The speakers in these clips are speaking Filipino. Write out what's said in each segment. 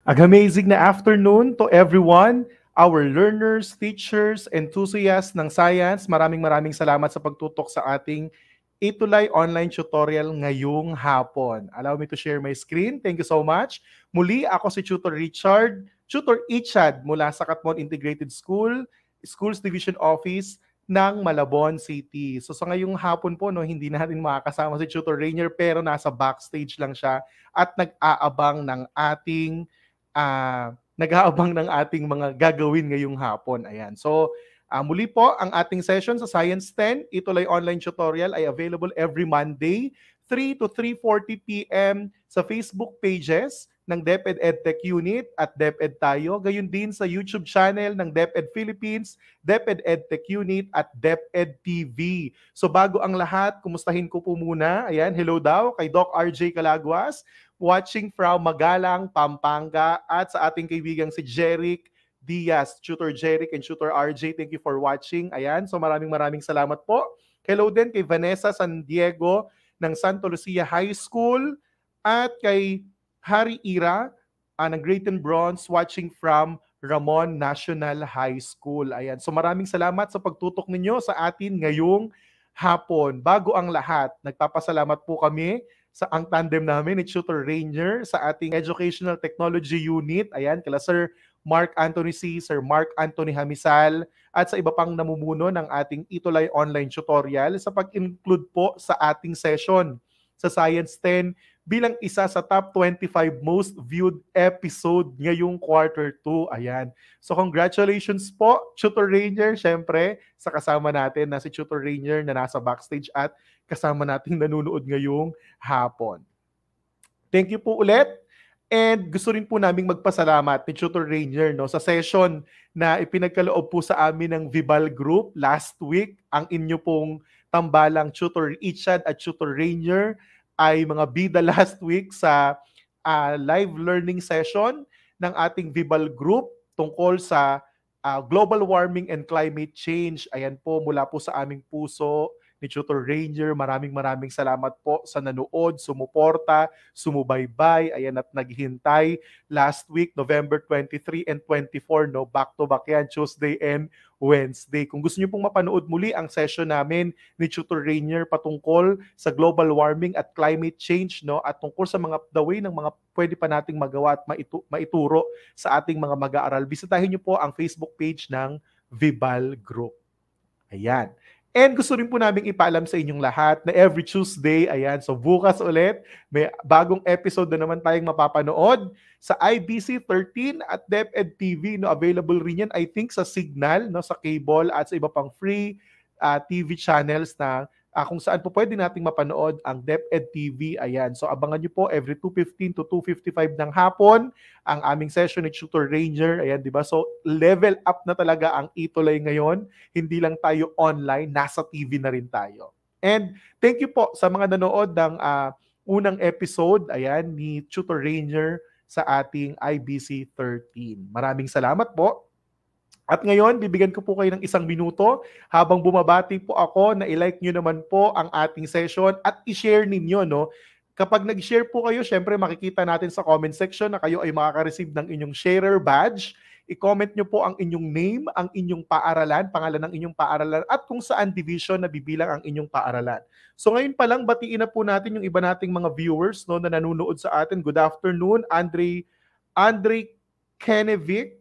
Amazing na afternoon to everyone, our learners, teachers, enthusiasts ng science. Maraming salamat sa pagtutok sa ating Itulay online tutorial ngayong hapon. Allow me to share my screen. Thank you so much. Muli, ako si Tutor Richard, Tutor Ichad mula sa Katmon Integrated School, Schools Division Office ng Malabon City. So sa ngayong hapon po, no, hindi natin makakasama si Tutor Rainier pero nasa backstage lang siya at nag-aabang ng ating nag-aabang ng ating mga gagawin ngayong hapon. Ayan. So, muli po, ang ating session sa Science 10, Itulay Online Tutorial ay available every Monday, 3 to 3:40 p.m. sa Facebook pages ng DepEd EdTech Unit at DepEd Tayo. Gayon din sa YouTube channel ng DepEd Philippines, DepEd EdTech Unit at DepEd TV. So bago ang lahat, kumustahin ko po muna. Ayan, hello daw kay Doc RJ Calaguas, watching from Magalang, Pampanga, at sa ating kaibigang si Jeric Diaz, Tutor Jeric and Tutor RJ. Thank you for watching. Ayan, so maraming salamat po. Hello din kay Vanessa San Diego ng Santo Lucia High School at kay Harry Ira ng Grayton Bronze watching from Ramon National High School. Ayan, so maraming salamat sa pagtutok ninyo sa atin ngayong hapon. Bago ang lahat, nagpapasalamat po kami sa ang tandem namin ni Tutor Rainier sa ating Educational Technology Unit. Ayan, kila Sir Mark Anthony C., Sir Mark Anthony Hamisal, at sa iba pang namumuno ng ating Itulay Online Tutorial sa pag-include po sa ating session sa Science 10 bilang isa sa top 25 most viewed episode ngayong quarter 2. Ayan. So congratulations po, Tutor Rainier, syempre, sa kasama natin na si Tutor Rainier na nasa backstage at kasama nating nanonood ngayong hapon. Thank you po ulit. And gusto rin po naming magpasalamat ni Tutor Rainier no, sa session na ipinagkaloob po sa amin ng Vibal Group last week. Ang inyo pong tambalang Tutor Ichad at Tutor Rainier ay mga bida last week sa live learning session ng ating Vibal Group tungkol sa global warming and climate change. Ayan po, mula po sa aming puso ni Tutor Rainier. Maraming salamat po sa nanood, sumuporta, sumubaybay, ayan at naghintay. Last week, November 23 and 24, no, back-to-back yan, Tuesday and Wednesday. Kung gusto niyo pong mapanood muli ang session namin ni Tutor Rainier patungkol sa global warming at climate change, no, at tungkol sa mga the way ng mga pwede pa nating magawa at maituro sa ating mga mag-aaral, bisitahin niyo po ang Facebook page ng Vibal Group. Ayan. And gusto rin po namin ipaalam sa inyong lahat na every Tuesday, ayan, so bukas ulit, may bagong episode na naman tayong mapapanood sa IBC 13 at DepEd TV, no, available rin yan, I think, sa Signal, no, sa cable at sa iba pang free TV channels na kung saan po pwede nating mapanood ang DepEd TV. Ayan, so abangan nyo po every 2:15 to 2:55 ng hapon ang aming session ni Tutor Rainier. Ayan, di ba? So level up na talaga ang Itulay ngayon. Hindi lang tayo online, nasa TV na rin tayo. And thank you po sa mga nanood ng unang episode, ayan, ni Tutor Rainier sa ating IBC 13. Maraming salamat po. At ngayon, bibigyan ko po kayo ng 1 minuto habang bumabati po ako na i-like nyo naman po ang ating session at i-share ninyo, no? Kapag nag-share po kayo, syempre makikita natin sa comment section na kayo ay makaka-receive ng inyong sharer badge. I-comment nyo po ang inyong name, ang inyong paaralan, pangalan ng inyong paaralan, at kung saan division na bibilang ang inyong paaralan. So ngayon pa lang, batiin na po natin yung iba nating mga viewers, no, na nanonood sa atin. Good afternoon, Andre Kenevic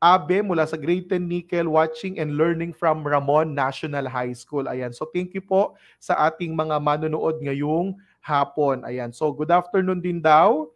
Abe mula sa Grayton Nickel, watching and learning from Ramon National High School. Ayan. So thank you po sa ating mga manonood ngayong hapon. Ayan. So good afternoon din daw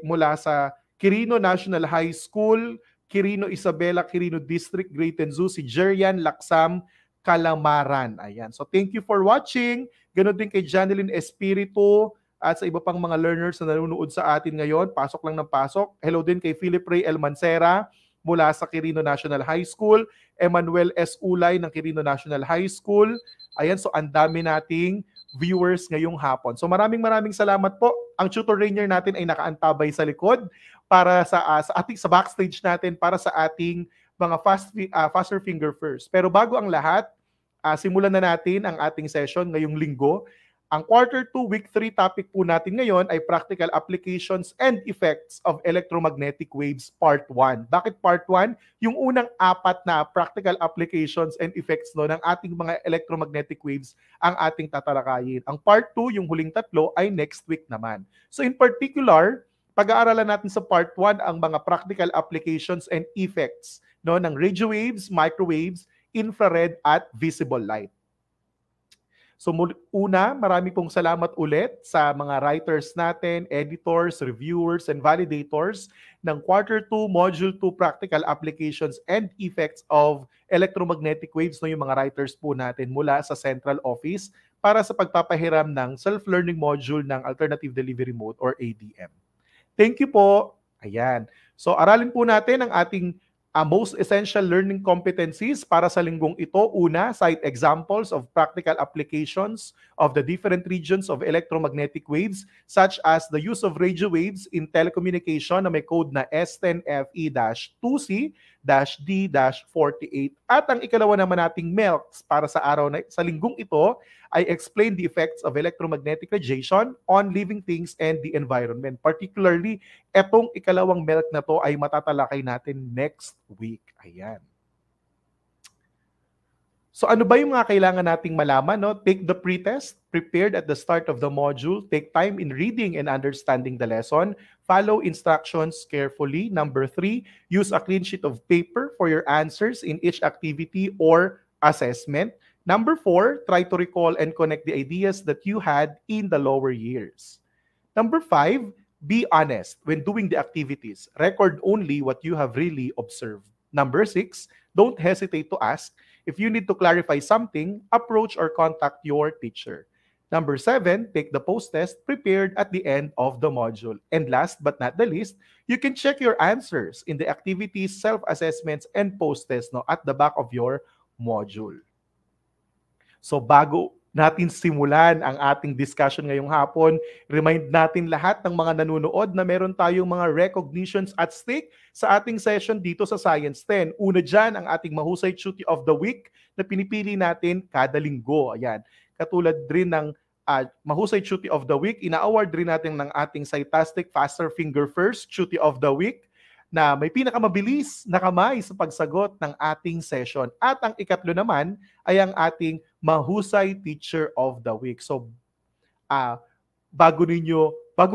mula sa Quirino National High School, Quirino Isabela, Quirino District, Grayton Zoo, si Jerian Laksam Calamaran. Ayan. So thank you for watching. Ganon din kay Janeline Espiritu at sa iba pang mga learners na nanonood sa atin ngayon. Pasok lang ng pasok. Hello din kay Philip Ray El Mancera mula sa Quirino National High School, Emmanuel S. Ulay ng Quirino National High School. Ayan, so ang dami nating viewers ngayong hapon. So maraming salamat po. Ang Tutor Rainier natin ay nakaantabay sa likod para sa ating sa backstage natin para sa ating mga faster finger first. Pero bago ang lahat, simulan na natin ang ating session ngayong linggo. Ang quarter 2, week 3 topic po natin ngayon ay practical applications and effects of electromagnetic waves part 1. Bakit part 1? Yung unang 4 na practical applications and effects no, ng ating mga electromagnetic waves ang ating tatalakayin. Ang part 2, yung huling 3, ay next week naman. So in particular, pag-aaralan natin sa part 1 ang mga practical applications and effects no, ng radio waves, microwaves, infrared at visible light. So una, marami pong salamat ulit sa mga writers natin, editors, reviewers, and validators ng Quarter 2, Module 2 Practical Applications and Effects of Electromagnetic Waves, no, yung mga writers po natin mula sa Central Office para sa pagpapahiram ng Self-Learning Module ng Alternative Delivery Mode or ADM. Thank you po. Ayan. So aralin po natin ang ating most essential learning competencies para sa linggong ito. Una, cite examples of practical applications of the different regions of electromagnetic waves such as the use of radio waves in telecommunication na may code na S10FE-2C-D-48. At ang ikalawa naman nating MELCs para sa linggong ito ay explain the effects of electromagnetic radiation on living things and the environment. Particularly, etong ikalawang MELC na to ay matatalakay natin next week. Ayan. So ano ba yung mga kailangan nating malaman? No? Take the pretest, prepared at the start of the module. Take time in reading and understanding the lesson. Follow instructions carefully. Number 3, use a clean sheet of paper for your answers in each activity or assessment. Number 4, try to recall and connect the ideas that you had in the lower years. Number 5, be honest when doing the activities. Record only what you have really observed. Number 6, don't hesitate to ask. If you need to clarify something, approach or contact your teacher. Number 7, take the post-test prepared at the end of the module. And last but not the least, you can check your answers in the activities, self-assessments, and post-test at the back of your module. So bago natin simulan ang ating discussion ngayong hapon, remind natin lahat ng mga nanonood na meron tayong mga recognitions at stake sa ating session dito sa Science 10. Una dyan ang ating Mahusay Tuty of the Week na pinipili natin kada linggo. Ayan. Katulad rin ng Mahusay Tuty of the Week, ina-award rin natin ng ating Cytastic Faster Finger First Tuty of the Week na may pinakamabilis na kamay sa pagsagot ng ating session. At ang ikatlo naman ay ang ating Mahusay Teacher of the Week. So, bago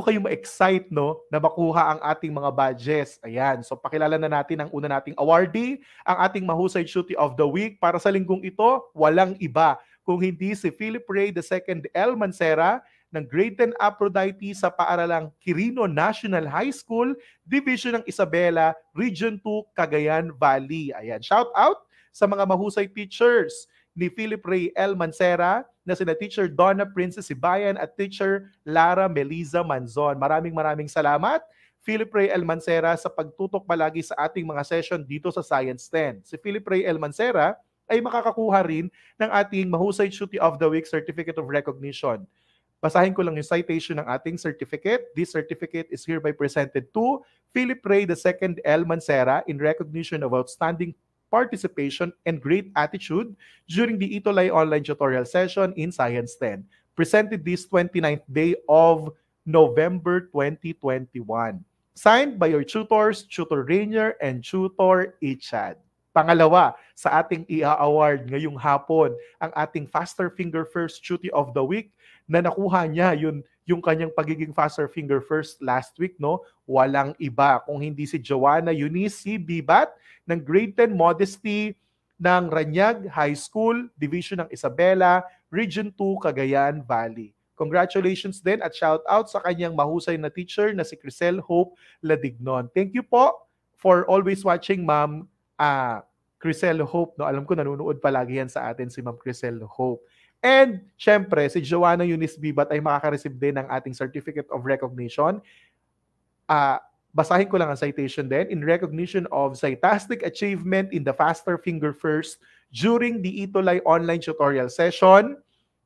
kayo ma-excite na makuha ang ating mga badges, ayan. So, pakilala na natin ang una nating awardee, ang ating Mahusay Tuty of the Week. Para sa linggong ito, walang iba kung hindi si Philip Ray II L. Mancera ng Grade 10 Aphrodite sa paaralang Quirino National High School, Division ng Isabela, Region 2, Cagayan Valley. Ayan, shout out sa mga mahusay teachers ni Philip Ray L. Mancera na sina Teacher Donna Princess Sibayan at Teacher Lara Meliza Manzon. Maraming salamat, Philip Ray L. Mancera, sa pagtutok palagi sa ating mga session dito sa Science 10. Si Philip Ray L. Mancera ay makakakuha rin ng ating Mahusay Tuty of the Week Certificate of Recognition. Basahin ko lang yung citation ng ating certificate. This certificate is hereby presented to Philip Ray II L. Mancera in recognition of outstanding participation and great attitude during the Itulay online tutorial session in Science 10. Presented this 29th day of November 2021. Signed by your tutors, Tutor Rainier and Tutor Ichad. Pangalawa, sa ating i-award ngayong hapon, ang ating Faster Finger First Tuty of the Week na nakuha niya yung kanyang pagiging Faster Finger First last week, walang iba kung hindi si Joanna Eunice C. Bibat ng Grade 10 Modesty ng Ranyag High School, Division ng Isabela, Region 2, Cagayan Valley. Congratulations din at shout out sa kanyang mahusay na teacher na si Crisel Hope Ladignon. Thank you po for always watching, Ma'am Crisel Hope. Alam ko nanonood palagi yan sa atin si Ma'am Crisel Hope. And syempre, si Joanna Eunice Bibat ay makaka-receive din ng ating Certificate of Recognition. Basahin ko lang ang citation din. In recognition of Cytastic achievement in the Faster Finger First during the Itulay online tutorial session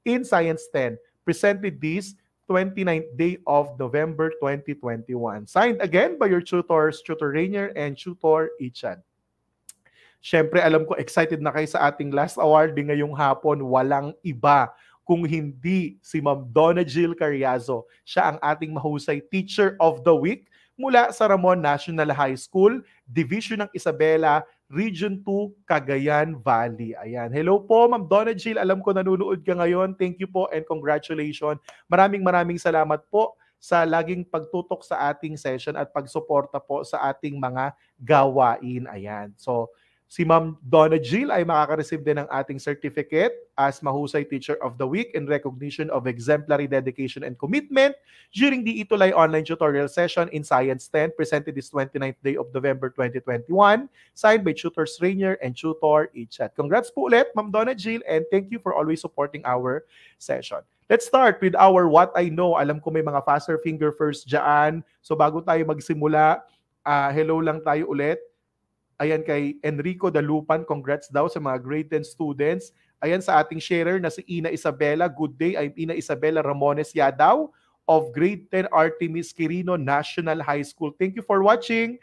in Science 10. Presented this 29th day of November 2021. Signed again by your tutors, Tutor Rainier and Tutor Ichan. Siyempre, alam ko excited na kayo sa ating last award ngayong hapon. Walang iba kung hindi si Ma'am Donna Jill Carriazo. Siya ang ating mahusay Teacher of the Week mula sa Ramon National High School, Division ng Isabela, Region 2, Cagayan Valley. Ayan. Hello po, Ma'am Donna Jill. Alam ko nanonood ka ngayon. Thank you po and congratulations. Maraming salamat po sa laging pagtutok sa ating session at pagsuporta po sa ating mga gawain. Ayan. So, si Ma'am Donna Jill ay makaka-receive din ng ating certificate as Mahusay Teacher of the Week in recognition of exemplary dedication and commitment during the Itulay online tutorial session in Science 10 presented this 29th day of November 2021, signed by Tutors Rainier and Tutor Ichat. Congrats po ulit, Ma'am Donna Jill, and thank you for always supporting our session. Let's start with our What I Know. Alam ko may mga faster finger first dyan. So bago tayo magsimula, hello lang tayo ulit. Ayan kay Enrico Dalupan, congrats daw sa mga grade 10 students. Ayan sa ating sharer na si Ina Isabela. Good day, I'm Ina Isabela Ramones Yadaw of grade 10 Artemis Quirino National High School. Thank you for watching,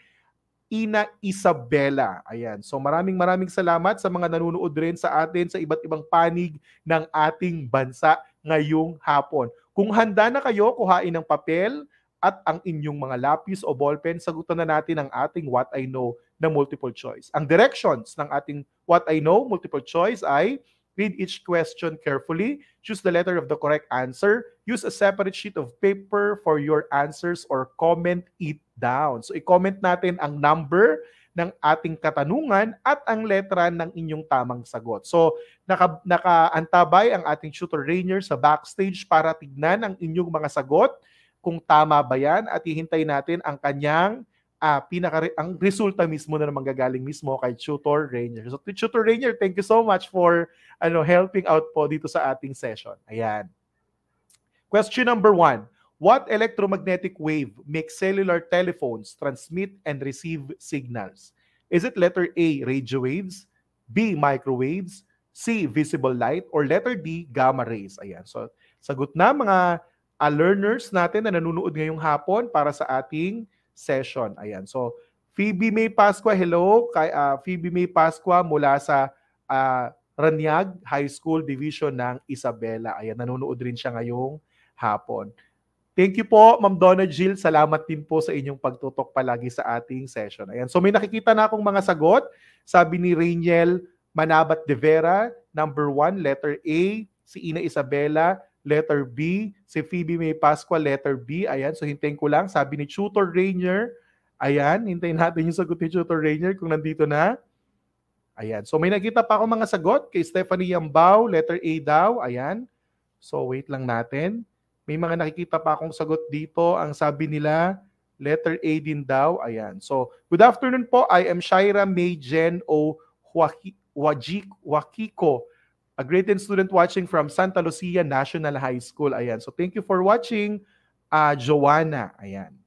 Ina Isabela. Ayan. So maraming salamat sa mga nanonood rin sa atin sa iba't ibang panig ng ating bansa ngayong hapon. Kung handa na kayo, kuhain ng papel at ang inyong mga lapis o ballpen, sagutan na natin ang ating What I Know na multiple choice. Ang directions ng ating What I Know multiple choice ay read each question carefully, choose the letter of the correct answer, use a separate sheet of paper for your answers or comment it down. So i-comment natin ang number ng ating katanungan at ang letra ng inyong tamang sagot. So nakaantabay ang ating tutor Rainier sa backstage para tignan ang inyong mga sagot kung tama ba yan at hihintay natin ang kanyang ang resulta mismo na manggagaling mismo kay Tutor Rainier. So Tutor Rainier, thank you so much for helping out po dito sa ating session. Ayan. Question number 1. What electromagnetic wave makes cellular telephones transmit and receive signals? Is it letter A, radio waves, B, microwaves, C, visible light, or letter D, gamma rays? Ayan. So sagot na mga learners natin na nanonood ngayong hapon para sa ating session. Ayan. So, Phoebe May Pascua, hello. Kay Phoebe May Pascua mula sa Ranyag High School Division ng Isabela. Ayan, nanonood rin siya ngayong hapon. Thank you po, Ma'am Donna Jill. Salamat din po sa inyong pagtutok palagi sa ating session. Ayan. So, may nakikita na akong mga sagot. Sabi ni Rainiel Manabat de Vera, number 1, letter A. Si Ina Isabela, letter B. Si Phoebe May Pascua, letter B. Ayan, so hintayin ko lang. Sabi ni Tutor Rainier, ayan, hintayin natin yung sagot ni Tutor Rainier kung nandito na. Ayan, so may nakita pa ako mga sagot kay Stephanie Yambao, letter A daw. Ayan, so wait lang natin. May mga nakikita pa akong sagot dito. Ang sabi nila, letter A din daw. Ayan, so good afternoon po. I am Shaira May Jen O. Wakiko, a grade 10 student watching from Santa Lucia National High School. Ayan. So thank you for watching, Joanna. Ayan.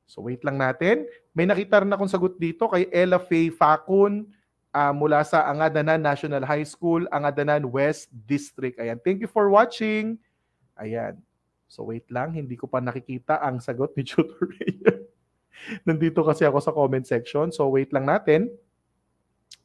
So wait lang natin. May nakita rin akong sagot dito kay Ella Faye Facun mula sa Angadanan National High School, Angadanan West District. Ayan. Thank you for watching. Ayan. So wait lang. Hindi ko pa nakikita ang sagot ni Tutor Rainier. Nandito kasi ako sa comment section. So wait lang natin.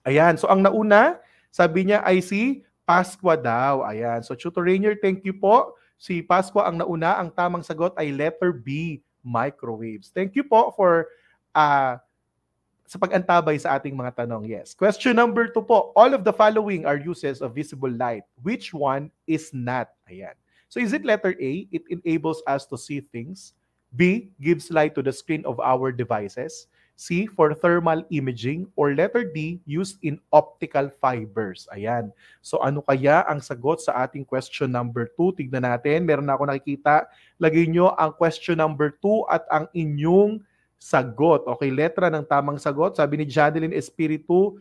Ayan. So ang nauna, sabi niya ay si Pascua daw. Ayan. So Tutor Rainier, thank you po. Si Pascua ang nauna. Ang tamang sagot ay letter B, microwaves. Thank you po for sa pag-antabay sa ating mga tanong. Yes. Question number 2 po. All of the following are uses of visible light. Which one is not? Ayan. So is it letter A? It enables us to see things. B, gives light to the screen of our devices. C, for thermal imaging, or letter D, used in optical fibers. Ayan. So ano kaya ang sagot sa ating question number 2? Tignan natin. Meron na ako nakikita. Lagay nyo ang question number 2 at ang inyong sagot. Okay, letra ng tamang sagot. Sabi ni Jadeline Espiritu,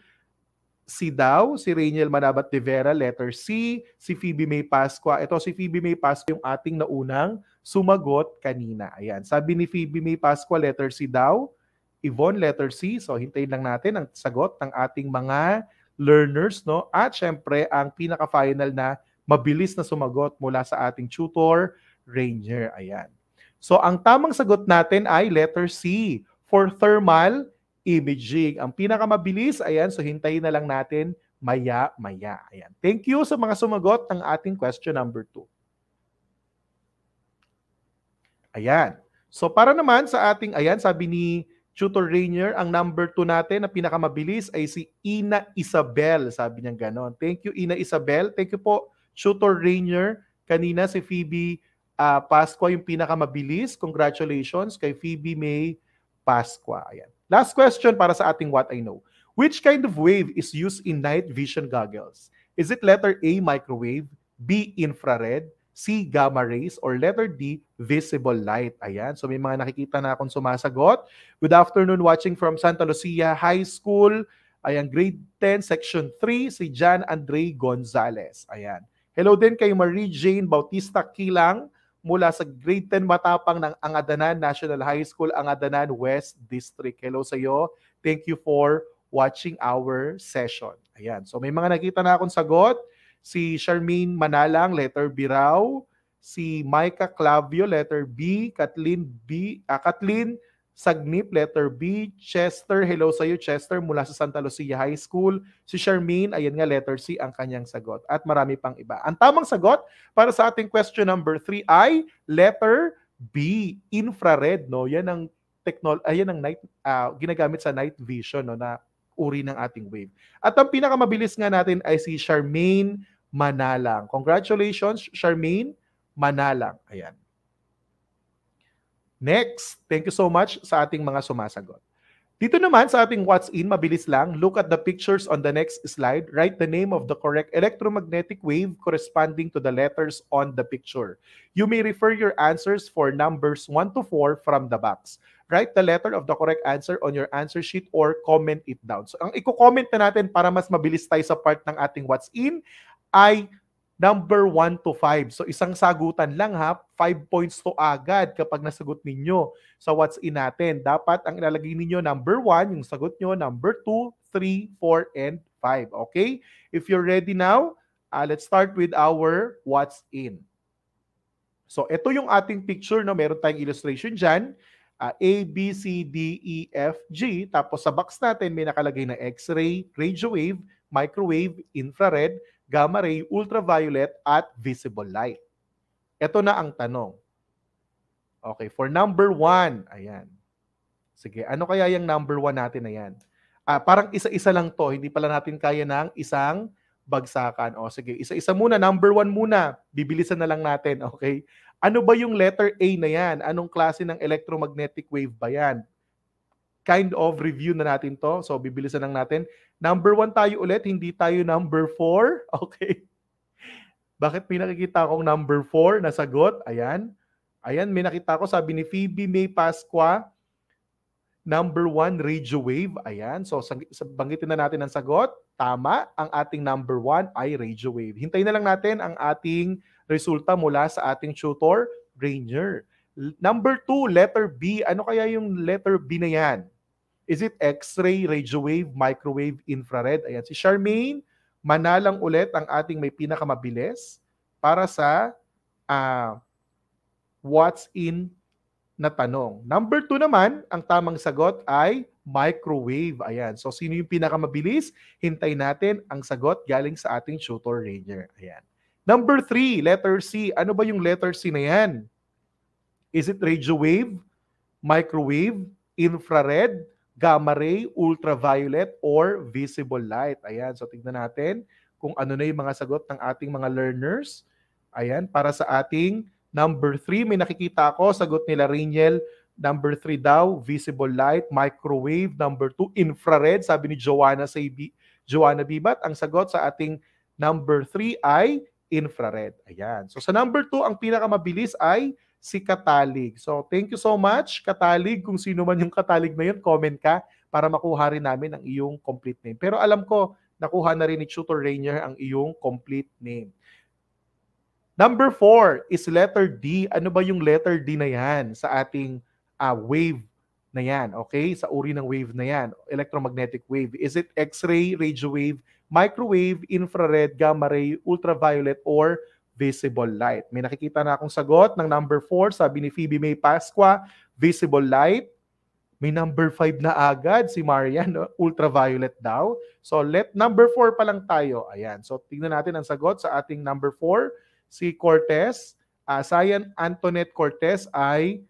C daw. Si Rainiel Manabat de Vera, letter C. Si Phoebe May Pascua. Ito si Phoebe May Pascua yung ating naunang sumagot kanina. Ayan. Sabi ni Phoebe May Pascua, letter C daw. Yvonne, letter C. So, hintayin lang natin ang sagot ng ating mga learners, no? At syempre, ang pinaka-final na mabilis na sumagot mula sa ating Tutor Rainier. Ayan. So, ang tamang sagot natin ay letter C, for thermal imaging. Ang pinakamabilis, ayan, so hintayin na lang natin maya-maya. Ayan. Thank you sa mga sumagot ng ating question number 2. Ayan. So para naman sa ating, ayan, sabi ni Tutor Rainier, ang number 2 natin na pinakamabilis ay si Ina Isabel. Sabi niya ganon. Thank you, Ina Isabel. Thank you po, Tutor Rainier. Kanina si Phoebe Pascua yung pinakamabilis. Congratulations kay Phoebe May Pascua. Ayan. Last question para sa ating What I Know. Which kind of wave is used in night vision goggles? Is it letter A, microwave, B, infrared, C, gamma rays, or letter D, visible light? Ayan. So may mga nakikita na akong sumasagot. Good afternoon, watching from Santa Lucia High School. Ayan, grade 10, section 3, si John Andre Gonzalez. Ayan. Hello din kay Marie Jane Bautista Kilang mula sa grade 10 matapang ng Angadanan National High School, Angadanan West District. Hello sa iyo. Thank you for watching our session. Ayan. So may mga nakita na akong sagot. Si Charmaine Manalang, letter B raw. Si Micah Clavio, letter B. Kathleen Sagnip, letter B. Chester, hello sa iyo, Chester, mula sa Santa Lucia High School. Si Charmaine, ayan nga, letter C ang kanyang sagot. At marami pang iba. Ang tamang sagot para sa ating question number 3 ay letter B, infrared. No? Yan ang night, ginagamit sa night vision, no, na uri ng ating wave. At ang pinakamabilis nga natin ay si Charmaine Manalang. Congratulations, Charmaine Manalang. Ayan. Next, thank you so much sa ating mga sumasagot. Dito naman sa ating What's In, mabilis lang. Look at the pictures on the next slide. Write the name of the correct electromagnetic wave corresponding to the letters on the picture. You may refer your answers for numbers 1 to 4 from the box. Write the letter of the correct answer on your answer sheet or comment it down. So ang i-comment na natin para mas mabilis tayo sa part ng ating What's In ay number 1 to 5. So isang sagutan lang ha, 5 points to agad kapag nasagot ninyo sa What's In natin. Dapat ang ilalagay ninyo number 1, yung sagot nyo, number 2, 3, 4, and 5. Okay? If you're ready now, let's start with our What's In. So ito yung ating picture, no? Meron tayong illustration dyan. A, B, C, D, E, F, G. Tapos sa box natin may nakalagay na X-ray, radio wave, microwave, infrared, gamma ray, ultraviolet, at visible light. Ito na ang tanong. Okay, for number 1, ayan. Sige, ano kaya yung number 1 natin na yan? Parang isa-isa lang to, hindi pala natin kaya ng isang bagsakan. O sige, isa-isa muna, number 1 muna. Bibilisan na lang natin, okay? Ano ba yung letter A na yan? Anong klase ng electromagnetic wave ba yan? Kind of review na natin to. So, bibilisan lang natin. Number 1 tayo ulit, hindi tayo number 4. Okay. Bakit may nakikita akong number 4 na sagot? Ayan. Ayan, may nakita ko, sabi ni Phoebe May Pascua, number 1, radio wave. Ayan. So, banggitin na natin ang sagot. Tama, ang ating number 1 ay radio wave. Hintayin na lang natin ang ating resulta mula sa ating tutor, Rainier. Number 2, letter B. Ano kaya yung letter B na yan? Is it X-ray, radio wave, microwave, infrared? Ayan, si Charmaine Manalang ulit ang ating may pinakamabilis para sa What's In na tanong. Number 2 naman, ang tamang sagot ay microwave. Ayan. So, sino yung pinakamabilis? Hintay natin ang sagot galing sa ating tutor, Rainier. Ayan. Number 3, letter C. Ano ba yung letter C na yan? Is it radio wave, microwave, infrared, gamma ray, ultraviolet, or visible light? Ayan. So, tignan natin kung ano na yung mga sagot ng ating mga learners. Ayan. Para sa ating number 3, may nakikita ako, sagot nila Rainiel, number 3 daw, visible light, microwave, number 2, infrared, sabi ni Joanna Bibat, ang sagot sa ating number 3 ay infrared. Ayan. So sa number 2, ang pinakamabilis ay si Katalig. So thank you so much, Katalig. Kung sino man yung Katalig na yun, comment ka para makuha rin namin ang iyong complete name. Pero alam ko, nakuha na rin ni Tutor Rainier ang iyong complete name. Number 4 is letter D. Ano ba yung letter D na yan sa ating wave na yan? Okay? Sa uri ng wave na yan. Electromagnetic wave. Is it X-ray, radio wave, microwave, infrared, gamma ray, ultraviolet, or visible light? May nakikita na akong sagot ng number 4. Sabi ni Phoebe May Pascua, visible light. May number 5 na agad si Marian, no? Ultraviolet daw. So let number 4 pa lang tayo. Ayan. So tingnan natin ang sagot sa ating number 4, si Cortez. Sayan Antoinette Cortez ay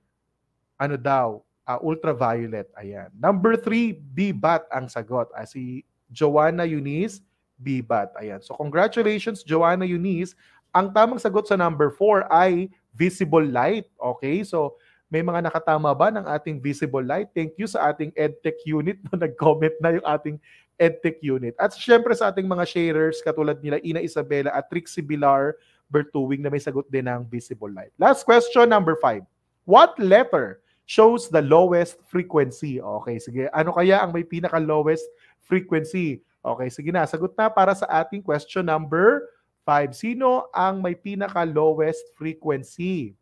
ano daw? Ultraviolet. Ayan. Number 3, BBAT ang sagot. Si Joanna Eunice, BBAT. Ayan. So congratulations, Joanna Eunice. Ang tamang sagot sa number 4 ay visible light. Okay? So may mga nakatama ba ng ating visible light? Thank you sa ating EdTech unit na nag-comment na yung ating EdTech unit. At syempre sa ating mga sharers katulad nila Ina Isabela at Trixie Bilar Bertuwing na may sagot din ng visible light. Last question, number 5. What letter shows the lowest frequency? Okay, sige. Ano kaya ang may pinaka-lowest frequency? Okay, sige na. Sagot na para sa ating question number 5. Sino ang may pinaka-lowest frequency?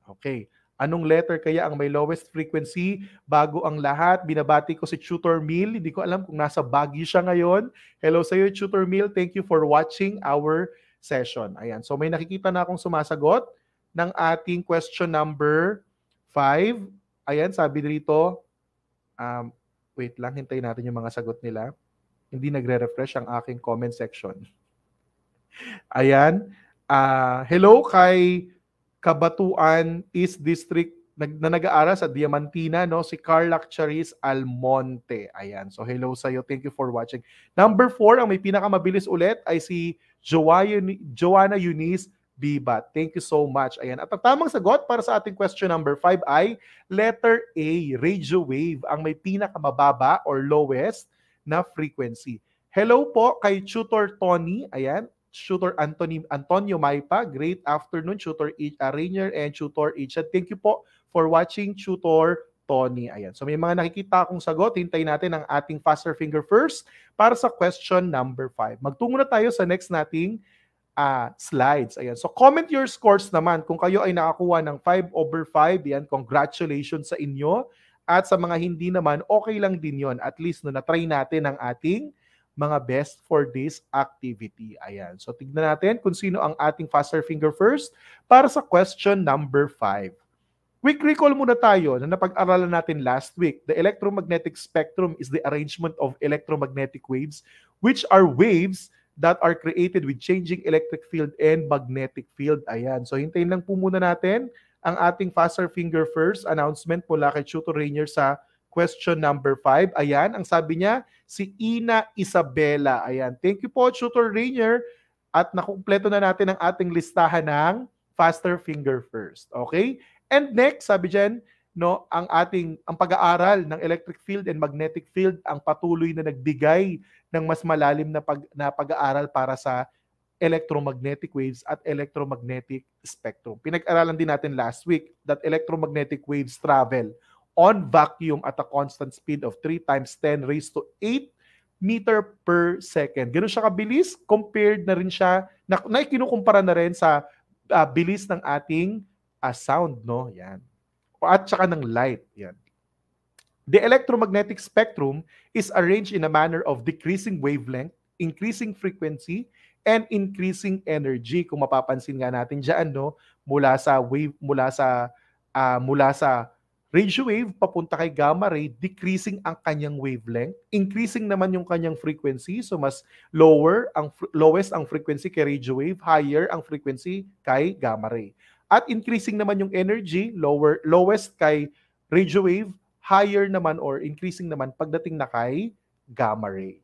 Okay. Anong letter kaya ang may lowest frequency? Bago ang lahat, binabati ko si Tutor Mill. Hindi ko alam kung nasa Baguio siya ngayon. Hello sa iyo, Tutor Mill. Thank you for watching our session. Ayan. So may nakikita na akong sumasagot ng ating question number 5. Ayan, sabi dito, wait lang, hintayin natin yung mga sagot nila. Hindi nagre-refresh ang aking comment section. Ayan. Hello kay Kabatuan East District na nag-aaral sa Diamantina, no? Si Carla Charis Almonte. Ayan. So hello sa iyo. Thank you for watching. Number 4, ang may pinakamabilis ulit ay si Joanna Eunice Bibat. Thank you so much. Ayan. At ang tamang sagot para sa ating question number 5 ay letter A, radio wave, ang may pinakamababa or lowest na frequency. Hello po kay Tutor Tony. Ayan. Tutor Antonio Maipa. Great afternoon, Tutor Rainier and Tutor Ichad. Thank you po for watching, Tutor Tony. Ayan. So may mga nakikita akong sagot. Hintayin natin ang ating faster finger first para sa question number 5. Magtungo na tayo sa next nating slides. Ayan. So comment your scores naman. Kung kayo ay nakakuha ng 5/5, yan, congratulations sa inyo. At sa mga hindi naman, okay lang din yon. At least no, na-try natin ang ating mga best for this activity. Ayan. So tignan natin kung sino ang ating faster finger first para sa question number 5. Quick recall muna tayo na napag-aralan natin last week. The electromagnetic spectrum is the arrangement of electromagnetic waves, which are waves that are created with changing electric field and magnetic field. Ayan. So hintayin lang po muna natin ang ating faster finger first announcement mula kay Tutor Rainier sa question number 5. Ayan, ang sabi niya, si Ina Isabela. Ayan, thank you po, Tutor Rainier. At nakumpleto na natin ang ating listahan ng faster finger first. Okay? And next, sabi dyan, no, ang pag-aaral ng electric field and magnetic field ang patuloy na nagbigay ng mas malalim na pag-aaral para sa electromagnetic waves at electromagnetic spectrum. Pinag-aralan din natin last week that electromagnetic waves travel on vacuum at a constant speed of 3 times 10 raised to 8 meter per second. Ganun siya kabilis, compared na rin siya, na kinukumpara na rin sa bilis ng ating sound, no? Yan. At saka ng light. Yan. The electromagnetic spectrum is arranged in a manner of decreasing wavelength, increasing frequency, and increasing energy. Kung mapapansin nga natin diyan, no, mula sa radio wave papunta kay gamma ray, decreasing ang kanyang wavelength, increasing naman yung kanyang frequency, so mas lowest ang frequency kay radio wave, higher ang frequency kay gamma ray. At increasing naman yung energy, lowest kay radio wave, higher naman or increasing naman pagdating na kay gamma ray.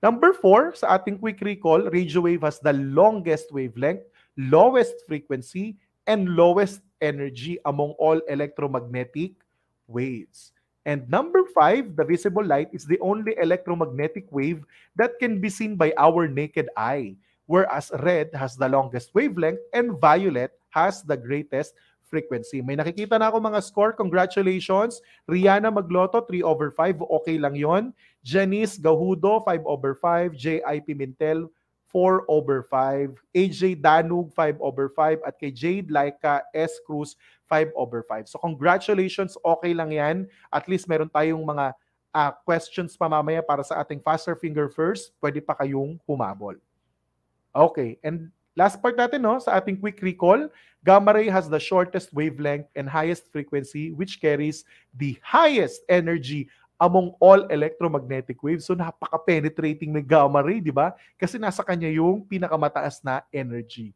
Number 4, sa ating quick recall, radio wave has the longest wavelength, lowest frequency, and lowest energy among all electromagnetic waves. And number 5, the visible light is the only electromagnetic wave that can be seen by our naked eye, whereas red has the longest wavelength and violet has the greatest frequency. May nakikita na ako mga score. Congratulations. Rihanna Magloto, 3/5. Okay lang yon. Janice Gahudo, 5/5. J.I. Pimentel, 4/5, AJ Danug 5/5 at kay Jade Laika S. Cruz 5/5. So congratulations, okay lang yan. At least meron tayong mga questions pa mamaya para sa ating faster finger first. Pwede pa kayong humabol. Okay, and Last part natin, no, sa ating quick recall, gamma ray has the shortest wavelength and highest frequency which carries the highest energy among all electromagnetic waves. So napaka-penetrating ng gamma ray, di ba? Kasi nasa kanya yung pinakamataas na energy.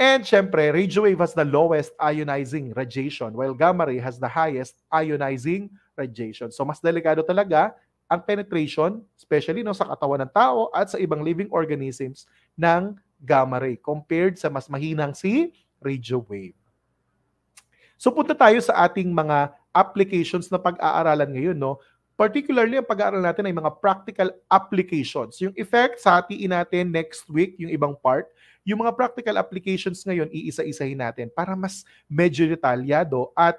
And syempre, radio wave has the lowest ionizing radiation while gamma ray has the highest ionizing radiation. So mas delikado talaga ang penetration, especially no, sa katawan ng tao at sa ibang living organisms ng gamma ray compared sa mas mahinang si radio wave. So punta tayo sa ating mga applications na pag-aaralan ngayon, no? Particularly, ang pag-aaral natin ay mga practical applications. Yung effects, hatiin natin next week, yung ibang part. Yung mga practical applications ngayon, iisa-isahin natin para mas medyo detalyado at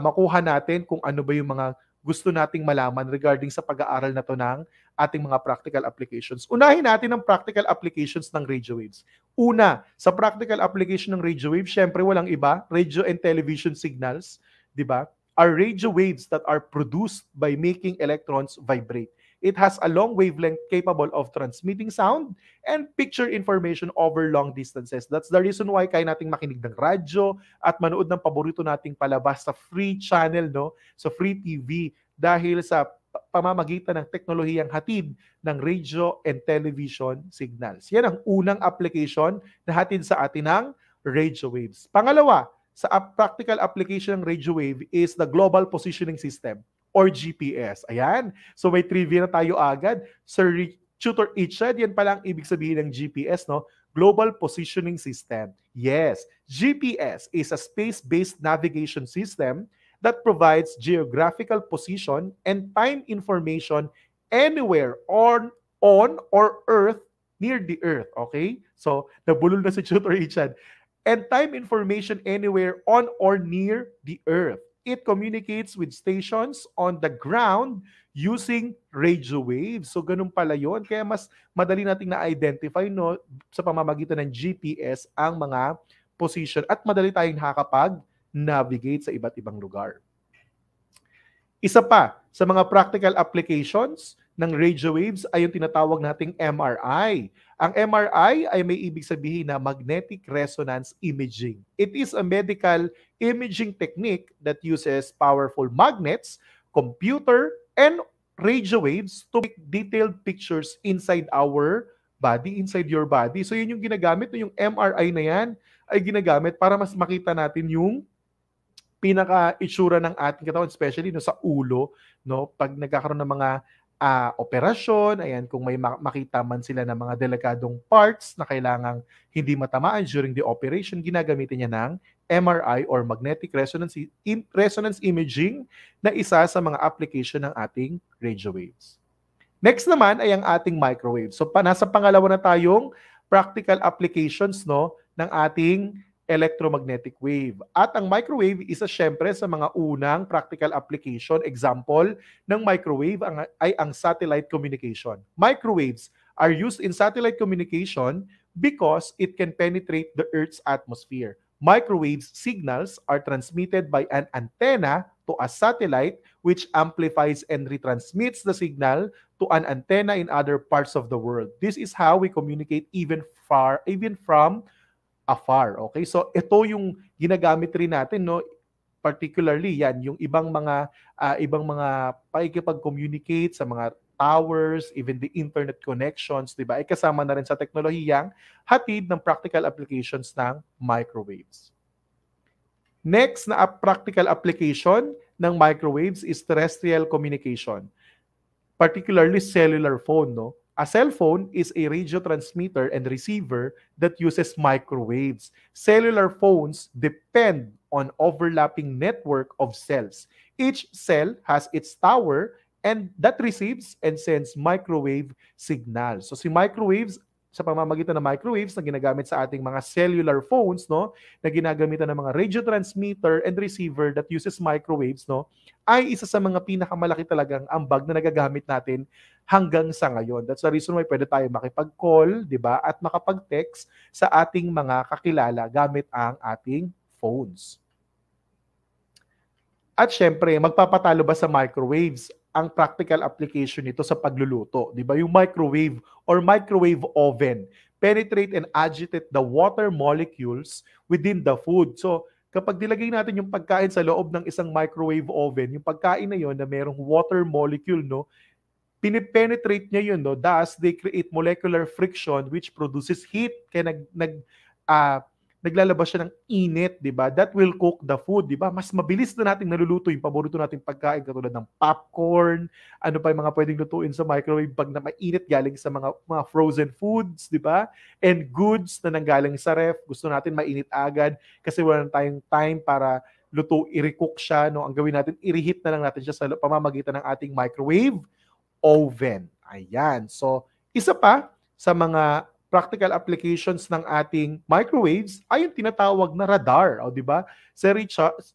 makuha natin kung ano ba yung mga gusto nating malaman regarding sa pag-aaral na to ng ating mga practical applications. Unahin natin ang practical applications ng radio waves. Una, sa practical application ng radio waves, syempre walang iba, radio and television signals, di ba? Are radio waves that are produced by making electrons vibrate. It has a long wavelength capable of transmitting sound and picture information over long distances. That's the reason why kaya nating makinig ng radyo at manood ng paborito nating palabas sa free channel, no? So free TV dahil sa pamamagitan ng teknolohiyang hatid ng radio and television signals. Yan ang unang application na hatid sa atin ng radio waves. Pangalawa, sa practical application ng radio wave is the Global Positioning System or GPS. Ayan. So may trivia na tayo agad. Sir Tutor Ichad, yan pala ang ibig sabihin ng GPS, no? Global Positioning System. Yes, GPS is a space-based navigation system that provides geographical position and time information anywhere on or Earth, near the Earth. Okay? So, nabulol na si Tutor Ichad. And time information anywhere on or near the Earth. It communicates with stations on the ground using radio waves. So, ganun pala yun. Kaya mas madali nating na-identify, no, sa pamamagitan ng GPS ang mga position at madali tayong nakakapag-navigate sa iba't ibang lugar. Isa pa sa mga practical applications ng radio waves ay yung tinatawag nating MRI. Ang MRI ay may ibig sabihin na magnetic resonance imaging. It is a medical imaging technique that uses powerful magnets, computer, and radio waves to make detailed pictures inside our body, inside your body. So yun yung ginagamit, yung MRI na yan ay ginagamit para mas makita natin yung pinaka-itsura ng ating katawan, especially no, sa ulo, no, pag nagkakaroon ng mga operasyon, ayan, kung may makita man sila ng mga delikadong parts na kailangang hindi matamaan during the operation, ginagamitin niya ng MRI or magnetic resonance imaging na isa sa mga application ng ating radio waves. Next naman ay ang ating microwave. So nasa pangalawa na tayong practical applications, no, ng ating electromagnetic wave. At ang microwave isa syempre sa mga unang practical application. Example ng microwave ay ang satellite communication. Microwaves are used in satellite communication because it can penetrate the Earth's atmosphere. Microwave signals are transmitted by an antenna to a satellite which amplifies and retransmits the signal to an antenna in other parts of the world. This is how we communicate even from afar. Okay? So ito yung ginagamit rin natin, no? Particularly yan yung ibang mga pakikipag-communicate sa mga towers, even the internet connections, 'di ba? Ay kasama na rin sa teknolohiyang hatid ng practical applications ng microwaves. Next na practical application ng microwaves is terrestrial communication. Particularly cellular phone, no? A cell phone is a radio transmitter and receiver that uses microwaves. Cellular phones depend on overlapping network of cells. Each cell has its tower and that receives and sends microwave signals. So si microwaves, sa pamamagitan ng microwaves na ginagamit sa ating mga cellular phones, no, na ginagamitan ng mga radio transmitter and receiver that uses microwaves, no, ay isa sa mga pinakamalaki talagang ambag na nagagamit natin hanggang sa ngayon. That's the reason why pwede tayo makipag-call, di ba, at makapag-text sa ating mga kakilala gamit ang ating phones. At syempre, magpapatalo ba sa microwaves ang practical application nito sa pagluluto? Di ba? Yung microwave or microwave oven. penetrate and agitate the water molecules within the food. So, kapag nilagay natin yung pagkain sa loob ng isang microwave oven, yung pagkain na yon na merong water molecule, no, pinipenetrate niya yun, no? Thus, they create molecular friction which produces heat. Kaya ah, naglalabas siya ng init, di ba? That will cook the food, di ba? Mas mabilis na nating naluluto yung paborito nating pagkain katulad ng popcorn, ano pa yung mga pwedeng lutuin sa microwave pag na mainit galing sa mga frozen foods, di ba? And goods na nanggaling sa ref, gusto natin mainit agad kasi wala na tayong time para i-recook siya, no? Ang gawin natin, i-reheat na lang natin siya sa pamamagitan ng ating microwave oven. Ayan. So, isa pa sa mga practical applications ng ating microwaves ay yung tinatawag na radar. O, di ba? Si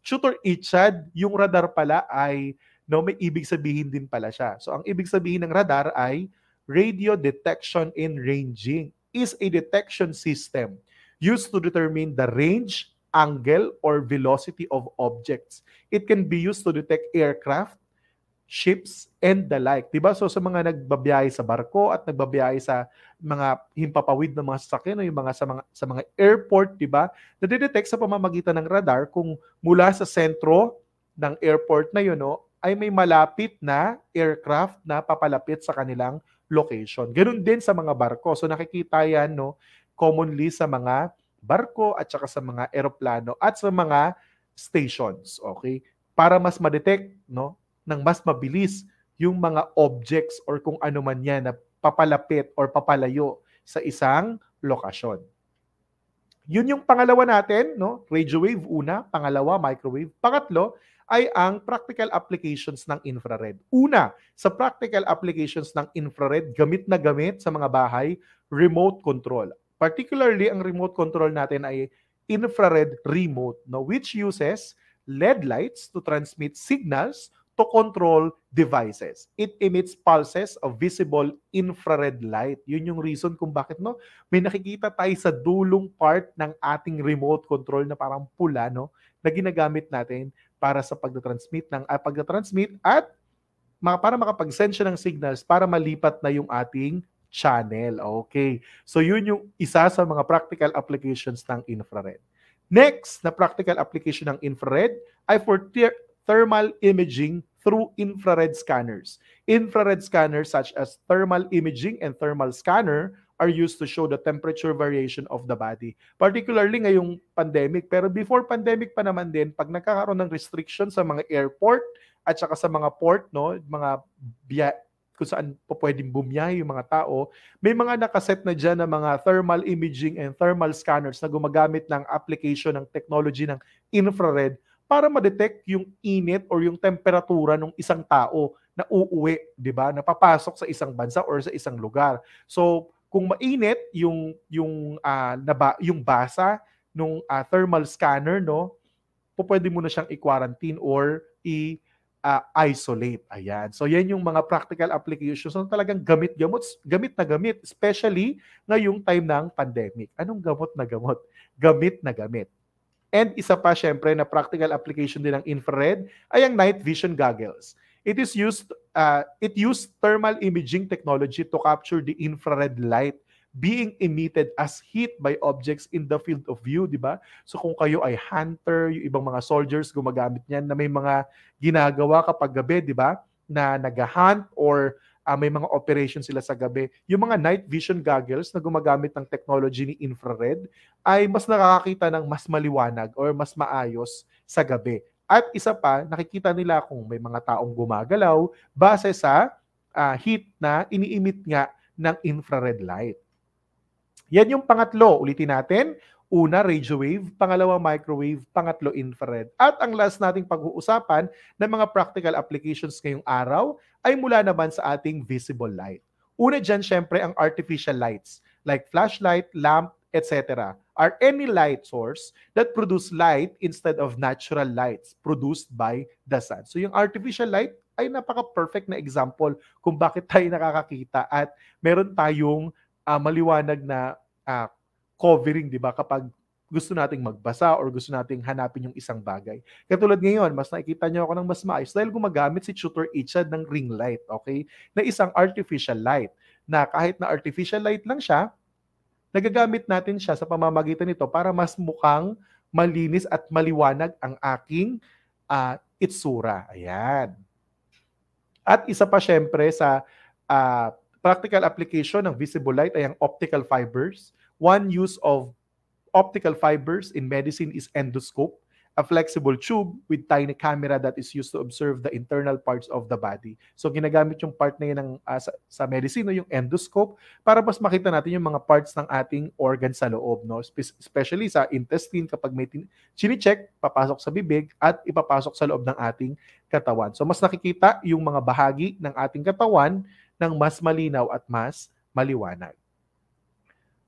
Tutor Ichad, yung radar pala ay may ibig sabihin din pala siya. So, ang ibig sabihin ng radar ay radio detection and ranging is a detection system used to determine the range, angle, or velocity of objects. It can be used to detect aircraft, ships, and the like. Diba? So sa mga nagbabiyahe sa barko at nagbabiyahe sa mga himpapawid ng mga sasakyan o yung mga sa mga airport, diba? Nadidetect sa pamamagitan ng radar kung mula sa sentro ng airport na yun, no, ay may malapit na aircraft na papalapit sa kanilang location. Ganun din sa mga barko. So nakikita yan, no, commonly sa mga barko at saka sa mga eroplano at sa mga stations. Okay? Para mas ma-detect, no, ng mas mabilis yung mga objects or kung ano man yan na papalapit or papalayo sa isang lokasyon. Yun yung pangalawa natin, no? Radio wave una, pangalawa microwave, pangatlo ay ang practical applications ng infrared. Una, sa practical applications ng infrared, gamit na gamit sa mga bahay, remote control. Particularly, ang remote control natin ay infrared remote, no, which uses LED lights to transmit signals to control devices. It emits pulses of visible infrared light. Yun yung reason kung bakit, no, may nakikita tayo sa dulong part ng ating remote control na parang pula, no, na ginagamit natin para sa pagtatransmit at para makapag-send siya ng signals para malipat na yung ating channel. Okay. So yun yung isa sa mga practical applications ng infrared. Next na practical application ng infrared ay for thermal imaging through infrared scanners. Infrared scanners such as thermal imaging and thermal scanner are used to show the temperature variation of the body. Particularly ngayong pandemic, pero before pandemic pa naman din, pag nagkakaroon ng restriction sa mga airport at saka sa mga port, no, mga kung saan po pwedeng bumiyahe yung mga tao, may mga nakaset na dyan na mga thermal imaging and thermal scanners na gumagamit ng application ng technology ng infrared para ma-detect yung init or yung temperatura ng isang tao na uuwi, di ba? Na papasok sa isang bansa or sa isang lugar. So, kung mainit yung basa ng thermal scanner, no, pwede mo na siyang i-quarantine or isolate. Ayan. So, yan yung mga practical applications na talagang gamit na gamit, especially ngayong time ng pandemic. Anong gamot na gamot? Gamit na gamit. And isa pa, syempre, na practical application din ng infrared ay ang night vision goggles. It used thermal imaging technology to capture the infrared light being emitted as heat by objects in the field of view, di ba? So kung kayo ay hunter, yung ibang mga soldiers gumagamit niyan na may mga ginagawa kapag gabi, di ba? Na nag-hunt or may mga operations sila sa gabi. Yung mga night vision goggles na gumagamit ng technology ni infrared ay mas nakakakita ng mas maliwanag or mas maayos sa gabi. At isa pa, nakikita nila kung may mga taong gumagalaw base sa heat na ini-emit nga ng infrared light. Yan yung pangatlo. Ulitin natin. Una, radio wave. Pangalawa, microwave. Pangatlo, infrared. At ang last nating pag-uusapan ng mga practical applications ngayong araw ay mula naman sa ating visible light. Una dyan, syempre, ang artificial lights like flashlight, lamp, etc. are any light source that produce light instead of natural lights produced by the sun. So yung artificial light ay napaka-perfect na example kung bakit tayo nakakakita at meron tayong maliwanag na covering, di ba, kapag gusto nating magbasa or gusto nating hanapin yung isang bagay. Katulad ngayon, mas nakikita niyo ako ng mas maayos dahil gumagamit si Tutor Ichad ng ring light, okay? Na isang artificial light na kahit na artificial light lang siya, nagagamit natin siya sa pamamagitan nito para mas mukhang malinis at maliwanag ang aking itsura. Ayan. At isa pa syempre sa practical application ng visible light ay ang optical fibers. One use of optical fibers in medicine is endoscope, a flexible tube with tiny camera that is used to observe the internal parts of the body. So ginagamit yung part na yun ng, sa medicine, no, yung endoscope, para mas makita natin yung mga parts ng ating organ sa loob. No? Especially sa intestine, kapag may chine-check, papasok sa bibig at ipapasok sa loob ng ating katawan. So mas nakikita yung mga bahagi ng ating katawan ng mas malinaw at mas maliwanag.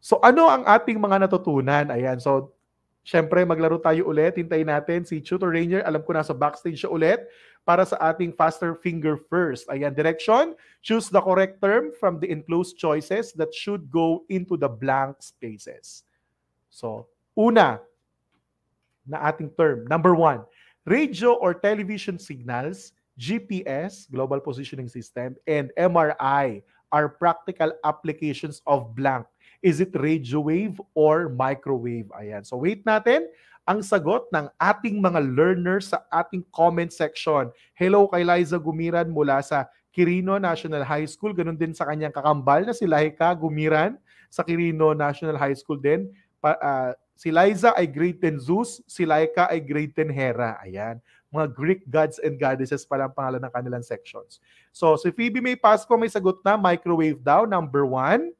So ano ang ating mga natutunan? Ayan, so syempre maglaro tayo ulit. Hintayin natin si Tutor Rainier. Alam ko nasa backstage siya ulit para sa ating faster finger first. Ayan, direction. Choose the correct term from the enclosed choices that should go into the blank spaces. So, una na ating term. Number 1, radio or television signals, GPS, Global Positioning System, and MRI are practical applications of blank. Is it radio wave or microwave? Ayan. So wait natin ang sagot ng ating mga learners sa ating comment section. Hello kay Liza Gumiran mula sa Quirino National High School. Ganun din sa kanyang kakambal na si Laika Gumiran sa Quirino National High School din. Si Liza ay grade 10 Zeus, si Laika ay grade 10 Hera. Ayan. Mga Greek gods and goddesses pala ang pangalan ng kanilang sections. So si Phoebe May Pasco may sagot na microwave daw, number 1.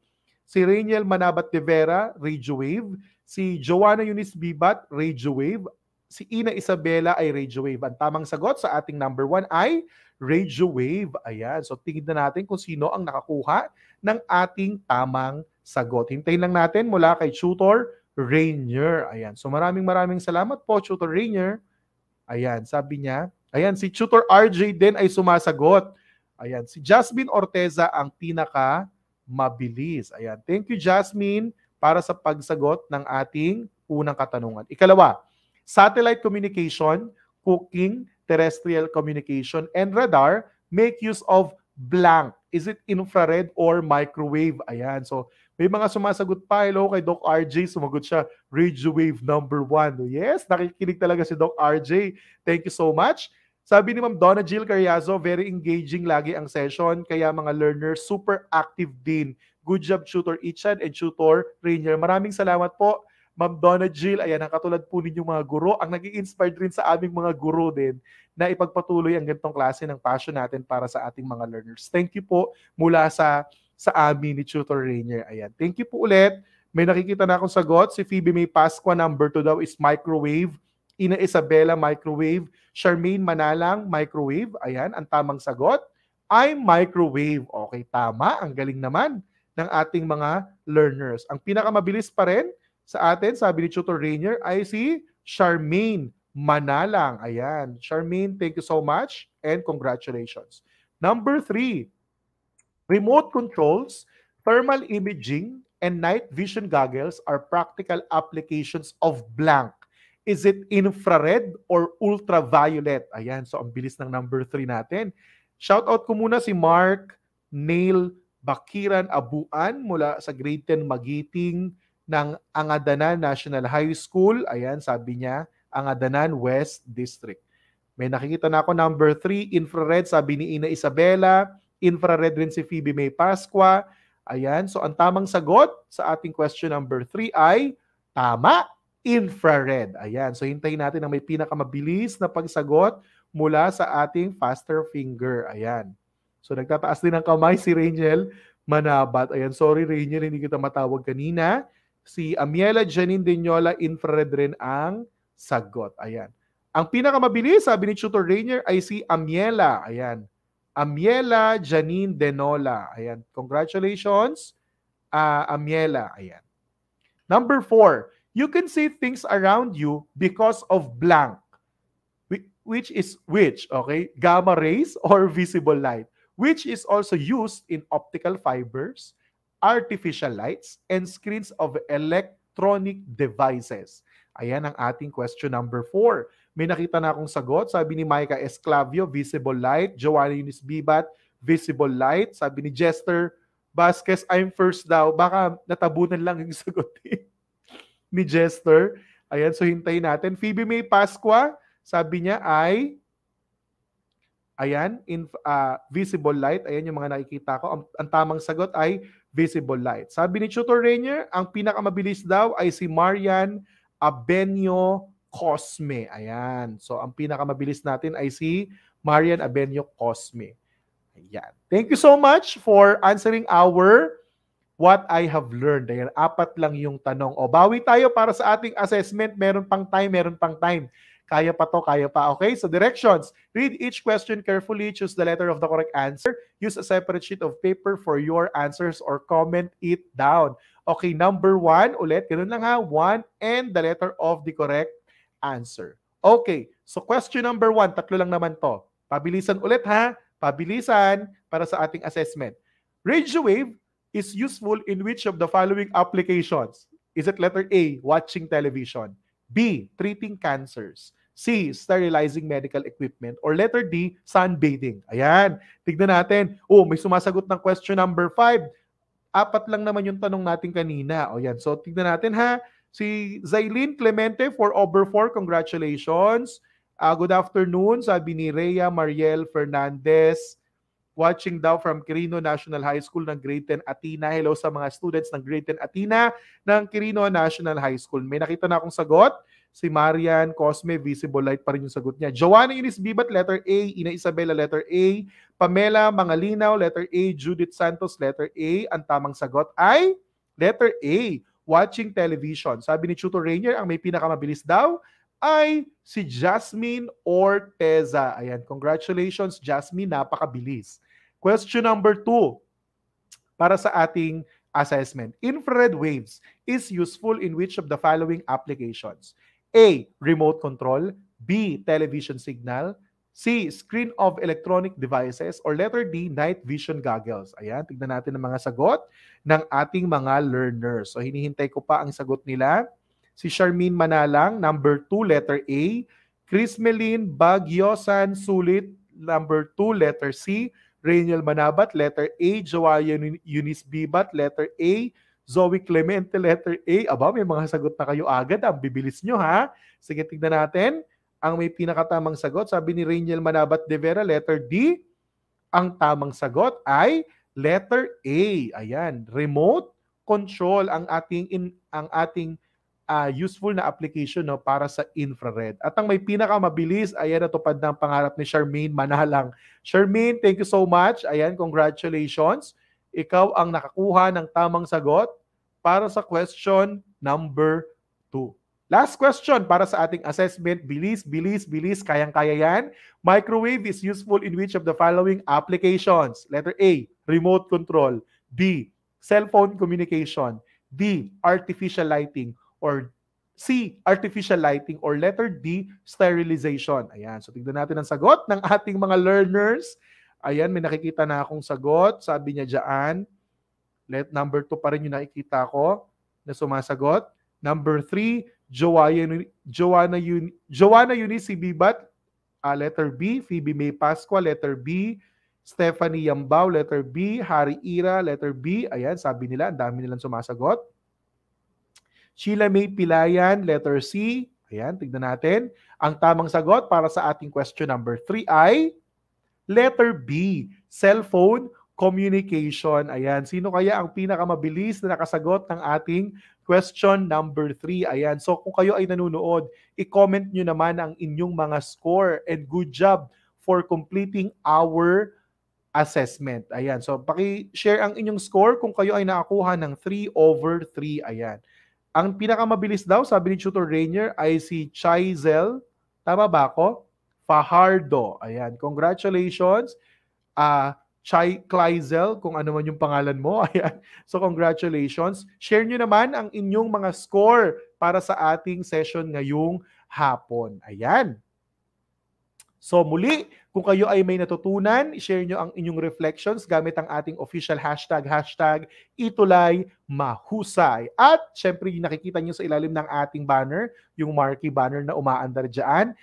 Si Rainiel Manabat de Vera, radio wave. Si Joanna Eunice Bibat, radio wave. Si Ina Isabela ay radio wave. Ang tamang sagot sa ating number 1 ay radio wave. Ayan. So tingnan natin kung sino ang nakakuha ng ating tamang sagot. Hintayin lang natin mula kay Tutor Rainier. Ayan. So maraming salamat po, Tutor Rainier. Ayan. Sabi niya. Ayan. Si Tutor RJ din ay sumasagot. Ayan. Si Jasmine Orteza ang pinaka mabilis. Ayan. Thank you, Jasmine, para sa pagsagot ng ating unang katanungan. Ikalawa, satellite communication, cooking, terrestrial communication, and radar make use of blank. Is it infrared or microwave? Ayan. So, may mga sumasagot pa. Hello kay Doc RJ. Sumagot siya, radio wave number 1. Yes, nakikinig talaga si Doc RJ. Thank you so much. Sabi ni Ma'am Donna Jill Carriazo, very engaging lagi ang session, kaya mga learners super active din. Good job, Tutor Ichan and Tutor Rainier. Maraming salamat po, Ma'am Donna Jill. Ayan, ang katulad po ninyong mga guro, ang nag-i-inspired rin sa aming mga guro din na ipagpatuloy ang ganitong klase ng passion natin para sa ating mga learners. Thank you po mula sa amin ni Tutor Rainier. Ayan, thank you po ulit. May nakikita na akong sagot. Si Phoebe May Pascua, number 2 daw is microwave. Ina Isabela, microwave. Charmaine Manalang, microwave. Ayan, ang tamang sagot ay microwave. Okay, tama. Ang galing naman ng ating mga learners. Ang pinakamabilis pa rin sa atin, sabi ni Tutor Rainier, ay si Charmaine Manalang. Ayan. Charmaine, thank you so much and congratulations. Number 3, remote controls, thermal imaging, and night vision goggles are practical applications of blank. Is it infrared or ultraviolet? Ayan, so ang bilis ng number 3 natin. Shout out ko muna si Mark Neil Bakiran Abuan mula sa grade 10 Magiting ng Angadanan National High School. Ayan, sabi niya, Angadanan West District. May nakikita na ako number 3, infrared, sabi ni Ina Isabela. Infrared rin si Phoebe May Pascua. Ayan, so ang tamang sagot sa ating question number 3 ay tama, infrared. Ayan, so hintayin natin na may pinakamabilis na pagsagot mula sa ating faster finger. Ayan. So nagtataas din ng kamay si Rainiel Manabat. Ayan, sorry Rainiel, hindi kita matawag kanina. Si Amiela Janine Denyola, infrared rin ang sagot. Ayan. Ang pinakamabilis, sabi ni Tutor Rainier, ay si Amiela. Ayan. Amiela Janine Denola. Ayan. Congratulations, Amiela. Ayan. Number 4, you can see things around you because of blank. Which is which? Okay? Gamma rays or visible light, which is also used in optical fibers, artificial lights, and screens of electronic devices. Ayan ang ating question number 4. May nakita na akong sagot. Sabi ni Micah Esclavio, visible light. Joanna Eunice Bibat, visible light. Sabi ni Jester Vasquez, I'm first daw. Baka natabunan lang yung sagot ni Jester. Ayan, so hintayin natin. Phoebe May Pasqua, sabi niya ay, ayan, visible light. Ayan yung mga nakikita ko. Ang tamang sagot ay visible light. Sabi ni Tutor Rainier, ang pinakamabilis daw ay si Marian Abenio Cosme. Ayan. So, ang pinakamabilis natin ay si Marian Abenio Cosme. Ayan. Thank you so much for answering our what I have learned. Ayan, 4 lang yung tanong. O, bawi tayo para sa ating assessment. Meron pang time, meron pang time. Kaya pa to, kaya pa. Okay, so directions. Read each question carefully. Choose the letter of the correct answer. Use a separate sheet of paper for your answers or comment it down. Okay, number 1, ulit, ganun lang ha. 1 and the letter of the correct answer. Okay, so question number 1, 3 lang naman to. Pabilisan ulit ha. Pabilisan para sa ating assessment. Radio wave is useful in which of the following applications? Is it letter A, watching television, B, treating cancers, C, sterilizing medical equipment, or letter D, sunbathing? Ayan, tignan natin. Oh, may sumasagot ng question number 5. 4 lang naman yung tanong natin kanina. O yan, so tignan natin ha. Si Zailin Clemente for over 4, congratulations. Good afternoon, sabi ni Rhea Mariel Fernandez. Watching daw from Quirino National High School ng grade 10 Atina. Hello sa mga students ng grade 10 Atina ng Quirino National High School. May nakita na akong sagot. Si Marian Cosme, visible light pa rin yung sagot niya. Joanna Eunice Bibat, letter A. Ina Isabela, letter A. Pamela Mangalinaw, letter A. Judith Santos, letter A. Ang tamang sagot ay letter A. Watching television. Sabi ni Tutor Rainier, ang may pinakamabilis daw ay si Jasmine Orteza. Ayan, congratulations Jasmine, napakabilis. Question number 2 para sa ating assessment. Infrared waves is useful in which of the following applications? A, remote control, B, television signal, C, screen of electronic devices, or letter D, night vision goggles. Ayan, tignan natin ang mga sagot ng ating mga learners. So hinihintay ko pa ang sagot nila. Si Charmaine Manalang, number 2, letter A. Chris Melin Bagyosan Sulit, number 2, letter C. Rainiel Manabat, letter A. Joaya Eunice Bibat, letter A. Zoe Clemente, letter A. Aba, may mga sagot na kayo agad. Ang bibilis nyo ha. Sige, tignan natin. Ang may pinakatamang sagot, sabi ni Rainiel Manabat de Vera, letter D. Ang tamang sagot ay letter A. Ayan, remote control ang ating useful na application no, para sa infrared. At ang may pinakamabilis, ayan, natupad ng pangarap ni Charmaine Manalang. Charmaine, thank you so much. Ayan, congratulations. Ikaw ang nakakuha ng tamang sagot para sa question number 2. Last question para sa ating assessment. Bilis, bilis, bilis. Kayang-kaya yan. Microwave is useful in which of the following applications? Letter A, remote control. B, cellphone communication. D, artificial lighting. Or C, artificial lighting. Or letter D, sterilization. Ayan. So, tignan natin ang sagot ng ating mga learners. Ayan, may nakikita na akong sagot. Sabi niya dyan. Number 2 pa rin yung nakikita ko na sumasagot. Number 3, Joanna Eunice Bibat. Letter B. Phoebe May Pasqua. Letter B. Stephanie Yambao. Letter B. Harry Ira. Letter B. Ayan, sabi nila. Ang dami nilang sumasagot. Sheila May Pilayan, letter C. Ayan, tignan natin. Ang tamang sagot para sa ating question number 3 ay letter B, cellphone communication. Ayan, sino kaya ang pinakamabilis na nakasagot ng ating question number 3? Ayan, so kung kayo ay nanonood, i-comment nyo naman ang inyong mga score and good job for completing our assessment. Ayan, so paki-share ang inyong score kung kayo ay nakakuha ng 3/3. Ayan. Ang pinakamabilis daw, sabi ni Tutor Rainier, ay si Chaizel. Tama ba ako? Fajardo. Ayan. Congratulations. Chaizel, kung ano man yung pangalan mo. Ayan. So, congratulations. Share nyo naman ang inyong mga score para sa ating session ngayong hapon. Ayan. So muli, kung kayo ay may natutunan, share nyo ang inyong reflections gamit ang ating official hashtag #itulayMahusay. At syempre, nakikita nyo sa ilalim ng ating banner, yung marquee banner na umaandar dyan,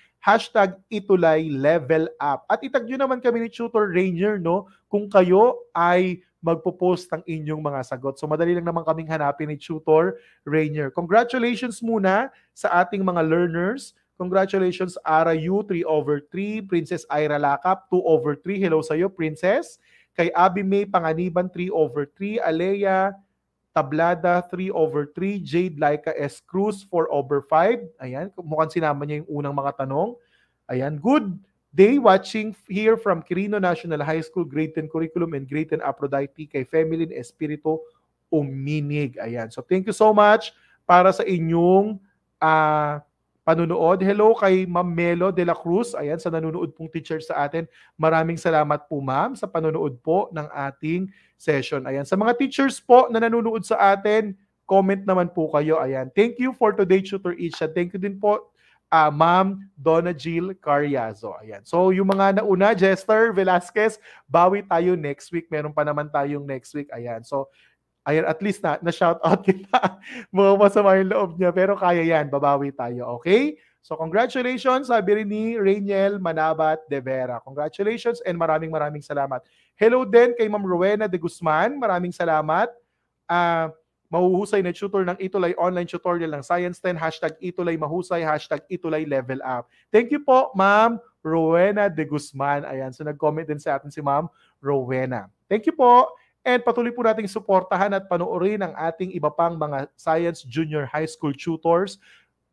#itulaylevelup. At itag nyo naman kami ni Tutor Rainier, no, kung kayo ay magpo-post ng inyong mga sagot. So madali lang naman kaming hanapin ni Tutor Rainier. Congratulations muna sa ating mga learners. Congratulations, Ara Yu, 3/3. Princess Ira Lakap, 2/3. Hello sa'yo, Princess. Kay Abby May Panganiban, 3/3. Alea Tablada, 3/3. Jade Laika S. Cruz, 4/5. Ayan, mukhang sinama niya yung unang mga tanong. Ayan, good day watching here from Quirino National High School, Grade 10 Curriculum and Grade 10 Aphrodite kay Feminine Espiritu Uminig. Ayan, so thank you so much para sa inyong panunood. Hello kay Ma'am Melo de la Cruz. Ayan, sa nanonood pong teacher sa atin. Maraming salamat po ma'am sa panunood po ng ating session. Ayan, sa mga teachers po na nanonood sa atin, comment naman po kayo. Ayan, thank you for today, Tutor Isha. Thank you din po, Ma'am Donna Jill Carriazo. Ayan. So, yung mga nauna, Jester Velasquez, bawi tayo next week. Meron pa naman tayong next week. Ayan. So, ayan, at least na shout out kita. Mga masama yung loob niya, pero kaya yan, babawi tayo, okay? So congratulations, sabi rin ni Rainiel Manabat de Vera. Congratulations and maraming salamat. Hello din kay Ma'am Rowena de Guzman, maraming salamat. Mahuhusay na tutor ng Itulay Online Tutorial ng Science 10, #Itulay Mahusay, #Itulay Level Up. Thank you po, Ma'am Rowena de Guzman. Ayan, so nag-comment din sa atin si Ma'am Rowena. Thank you po. And patuloy po nating suportahan at panoorin ang ating iba pang mga Science Junior High School tutors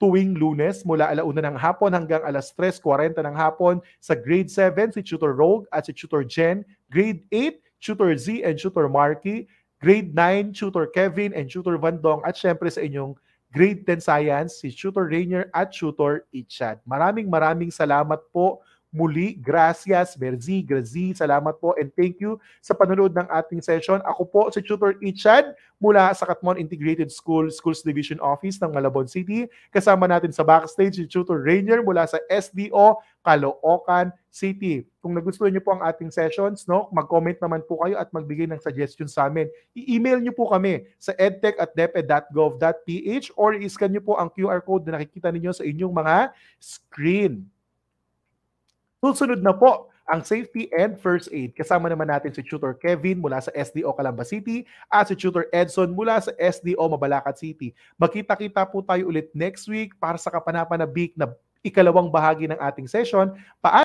tuwing Lunes mula 1:00 ng hapon hanggang 3:40 ng hapon sa Grade 7 si Tutor Rogue at si Tutor Jen, Grade 8 Tutor Z and Tutor Marky, Grade 9 Tutor Kevin and Tutor Vandong at syempre sa inyong Grade 10 Science si Tutor Rainier at Tutor Ichad. Maraming salamat po. Muli, gracias, merci, grazie, salamat po, and thank you sa panonood ng ating session. Ako po si Tutor Ichad mula sa Katmon Integrated Schools Division Office ng Malabon City. Kasama natin sa backstage si Tutor Rainier mula sa SDO Caloocan City. Kung nagustuhan niyo po ang ating sessions, no, mag-comment naman po kayo at magbigay ng suggestions sa amin. I-email niyo po kami sa edtech@deped.gov.ph or i-scan niyo po ang QR code na nakikita ninyo sa inyong mga screen. Susunod na po ang Safety and First Aid. Kasama naman natin si Tutor Kevin mula sa SDO Calamba City at si Tutor Edson mula sa SDO Mabalacat City. Magkita-kita po tayo ulit next week para sa kapanapanabik na ikalawang bahagi ng ating session.